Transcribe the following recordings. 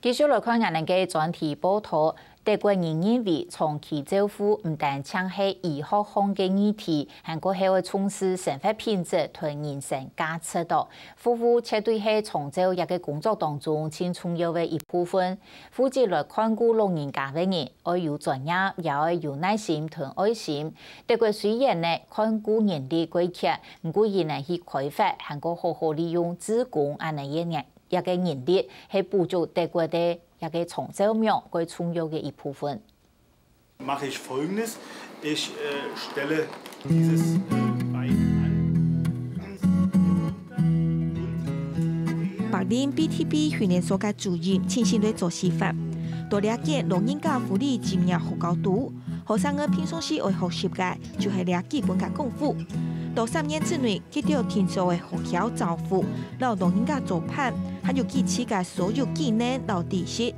继续来看我们嘅专题报道。德国人认为，长期照护唔但像系医学方嘅议题，还个系会重视生活品质同人生价值度。夫妇绝对系长照一个工作当中轻重要嘅一部分。负责来看顾老人家嘅人，要有专业，也要有耐心同爱心。德国虽然呢看顾人力过缺，不过伊呢去开发，还个好好利用职工安尼一个人力，系补助德国的一个长照苗最重要的一部分。Mache ich Folgendes: Ich stelle dieses Bein an. 白领 BTB 训练所嘅主任亲身来做示范，多了解老人家福利专业好高度。学生嘅平常时爱学习嘅就系了基本嘅功夫。到3年之内，佢哋天数嘅学校照顾，老人家做伴，还有基础嘅所有技能老知识，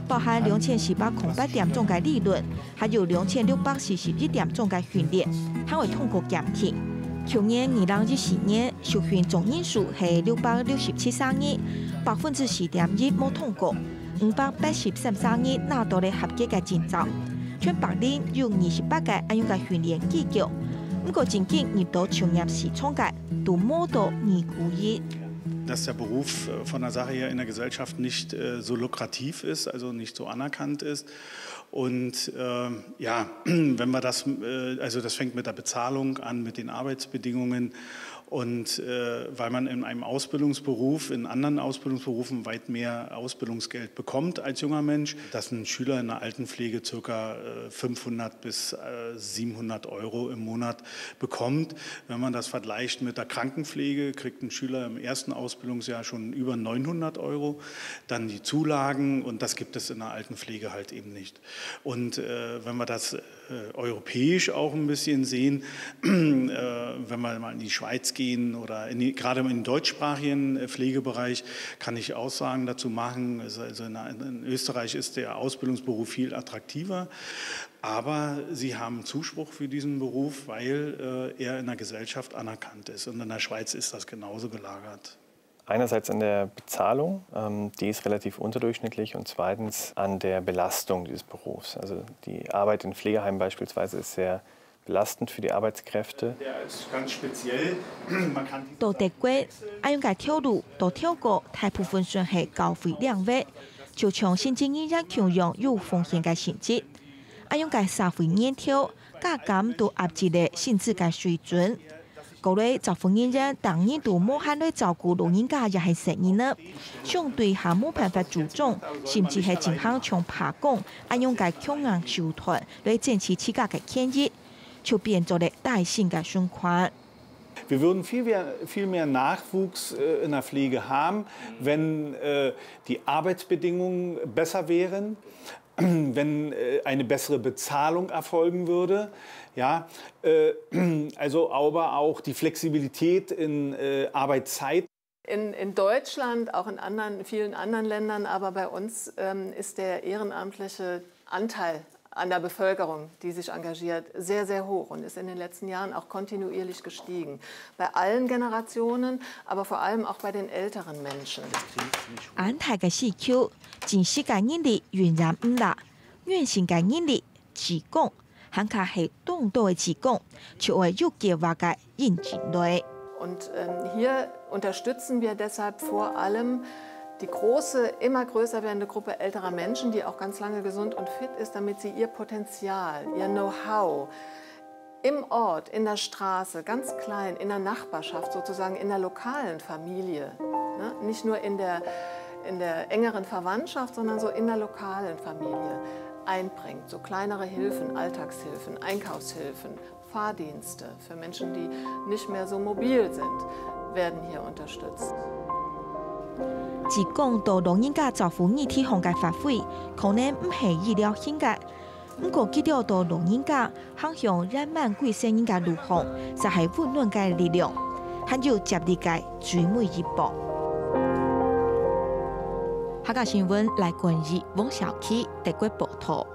包含2408點鐘嘅理論，還有2641點鐘嘅訓練，還會通過檢驗。去年2024年受訓總人數係667人，4.1%冇通過，583人拿到了合格嘅證照。全白領有28個安樣嘅訓練機構。不過，正經入到商業市場嘅都冇到2%。Dass der Beruf von der Sache her in der Gesellschaft nicht so lukrativ ist, also nicht so anerkannt ist. Und ja, wenn wir das, also das fängt mit der Bezahlung an, mit den Arbeitsbedingungen. Und weil man in einem Ausbildungsberuf, in anderen Ausbildungsberufen weit mehr Ausbildungsgeld bekommt als junger Mensch, dass ein Schüler in der Altenpflege ca. 500 bis 700 € im Monat bekommt. Wenn man das vergleicht mit der Krankenpflege, kriegt ein Schüler im ersten Ausbildungsjahr schon über 900 €. Dann die Zulagen, und das gibt es in der Altenpflege halt eben nicht. Und wenn wir das europäisch auch ein bisschen sehen, wenn wir mal in die Schweiz gehen oder gerade im deutschsprachigen Pflegebereich, kann ich Aussagen dazu machen. Also in Österreich ist der Ausbildungsberuf viel attraktiver, aber sie haben Zuspruch für diesen Beruf, weil er in der Gesellschaft anerkannt ist. Und in der Schweiz ist das genauso gelagert. Einerseits an der Bezahlung, die ist relativ unterdurchschnittlich, und zweitens an der Belastung dieses Berufs. Also die Arbeit in Pflegeheimen beispielsweise ist sehr belastend für die Arbeitskräfte. Der ist ganz speziell. Man kann 到德國，安樣嘅條路到跳過，大部分算係高費兩位，就像先進醫藥強用有風險嘅性質，安樣嘅社會鏈條，價格都壓制了薪資嘅水準。各類照顧人員當然都冇限來照顧老人家，也係實現啦。相對下冇辦法注重，甚至係進行從爬工，安樣嘅強硬手段來爭取自家嘅權益，就變做了大型嘅循環。Wir würden viel mehr Nachwuchs in der Pflege haben, wenn die Arbeitsbedingungen besser wären, wenn eine bessere Bezahlung erfolgen würde. Ja, also aber auch die Flexibilität in Arbeitszeit. In Deutschland, auch in vielen anderen Ländern, aber bei uns ist der ehrenamtliche Anteil an der Bevölkerung, die sich engagiert, sehr, sehr hoch und ist in den letzten Jahren auch kontinuierlich gestiegen. Bei allen Generationen, aber vor allem auch bei den älteren Menschen. 安泰嘅市區，真實嘅人力原然唔大，原先嘅人力自講，還卡係當到嘅自講，就會有計劃嘅引進來。Und hier unterstützen wir deshalb vor allem die große, immer größer werdende Gruppe älterer Menschen, die auch ganz lange gesund und fit ist, damit sie ihr Potenzial, ihr Know-how im Ort, in der Straße, ganz klein, in der Nachbarschaft, sozusagen in der lokalen Familie, ne? Nicht nur in der engeren Verwandtschaft, sondern so in der lokalen Familie einbringt. So kleinere Hilfen, Alltagshilfen, Einkaufshilfen, Fahrdienste für Menschen, die nicht mehr so mobil sind, werden hier unterstützt. 自講到老人家照顧議題上嘅發揮，可能唔係意料性嘅。不過記到到老人家向向染滿貴生人嘅路向，就係溫暖嘅力量，還有接力嘅最尾一步。客家新聞來關於王小琪德國報道。